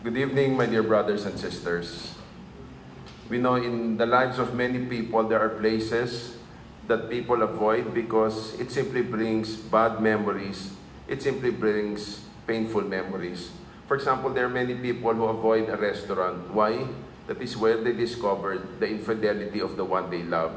Good evening, my dear brothers and sisters. We know in the lives of many people, there are places that people avoid because it simply brings bad memories. It simply brings painful memories. For example, there are many people who avoid a restaurant. Why? That is where they discovered the infidelity of the one they love.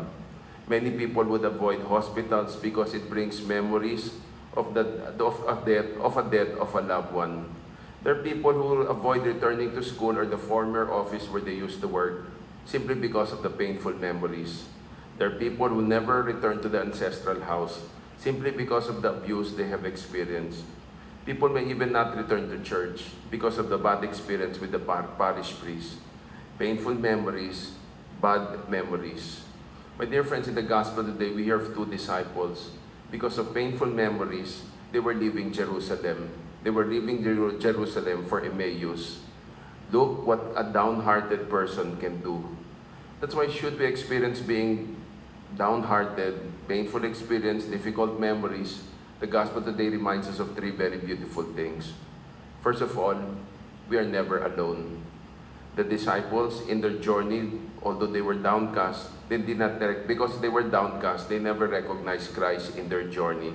Many people would avoid hospitals because it brings memories of a death of a loved one. There are people who avoid returning to school or the former office where they used to work simply because of the painful memories. There are people who never return to the ancestral house simply because of the abuse they have experienced. People may even not return to church because of the bad experience with the parish priest. Painful memories, bad memories. My dear friends, in the gospel today, we hear of two disciples. Because of painful memories, they were leaving Jerusalem. They were leaving Jerusalem for Emmaus. Look what a downhearted person can do. That's why should we experience being downhearted, painful experience, difficult memories, the gospel today reminds us of three very beautiful things. First of all, we are never alone. The disciples in their journey, although they were downcast, they did not, because they were downcast, they never recognized Christ in their journey.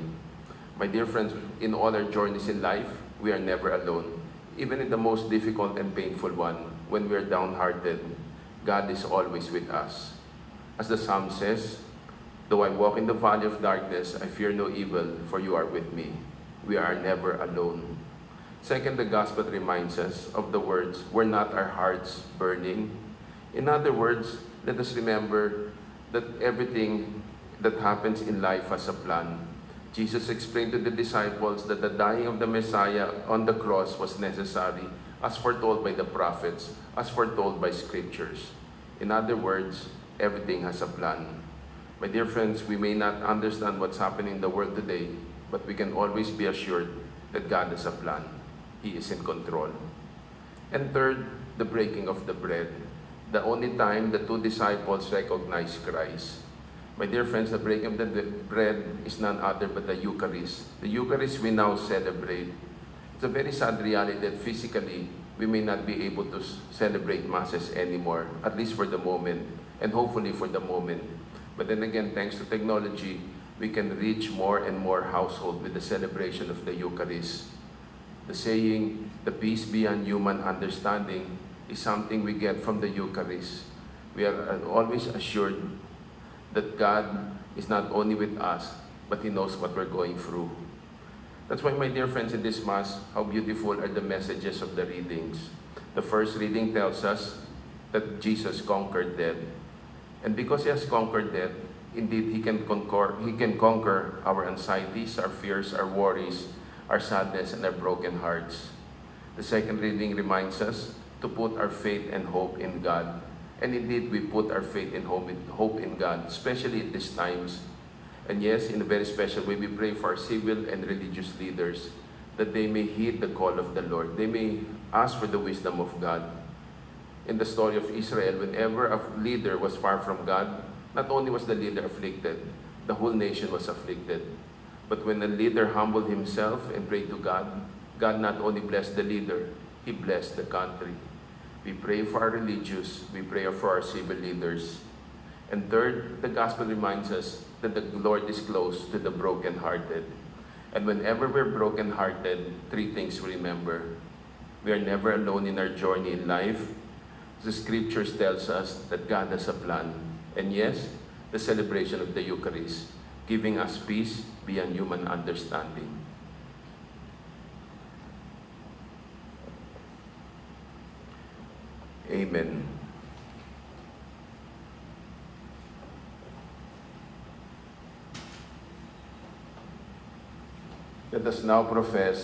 My dear friends, in all our journeys in life, we are never alone. Even in the most difficult and painful one, when we are downhearted, God is always with us. As the psalm says, though I walk in the valley of darkness, I fear no evil, for you are with me. We are never alone. Second, the gospel reminds us of the words, were not our hearts burning? In other words, let us remember that everything that happens in life has a plan. Jesus explained to the disciples that the dying of the Messiah on the cross was necessary, as foretold by the prophets, as foretold by scriptures. In other words, everything has a plan. My dear friends, we may not understand what's happening in the world today, but we can always be assured that God has a plan. He is in control. And third, the breaking of the bread. The only time the two disciples recognized Christ. My dear friends, the breaking of the bread is none other but the Eucharist. The Eucharist we now celebrate. It's a very sad reality that physically we may not be able to celebrate Masses anymore, at least for the moment, and hopefully for the moment. But then again, thanks to technology, we can reach more and more households with the celebration of the Eucharist. The saying, the peace beyond human understanding, is something we get from the Eucharist. We are always assured that God is not only with us, but He knows what we're going through. That's why, my dear friends, in this Mass, how beautiful are the messages of the readings. The first reading tells us that Jesus conquered death. And because He has conquered death, indeed He can conquer our anxieties, our fears, our worries, our sadness, and our broken hearts. The second reading reminds us to put our faith and hope in God. And indeed, we put our faith and hope in God, especially at these times. And yes, in a very special way, we pray for our civil and religious leaders that they may heed the call of the Lord. They may ask for the wisdom of God. In the story of Israel, whenever a leader was far from God, not only was the leader afflicted, the whole nation was afflicted. But when the leader humbled himself and prayed to God, God not only blessed the leader, He blessed the country. We pray for our religious, we pray for our civil leaders. And third, the gospel reminds us that the Lord is close to the brokenhearted. And whenever we're brokenhearted, three things we remember. We are never alone in our journey in life. The scriptures tells us that God has a plan. And yes, the celebration of the Eucharist, giving us peace beyond human understanding. Amen. Let us now profess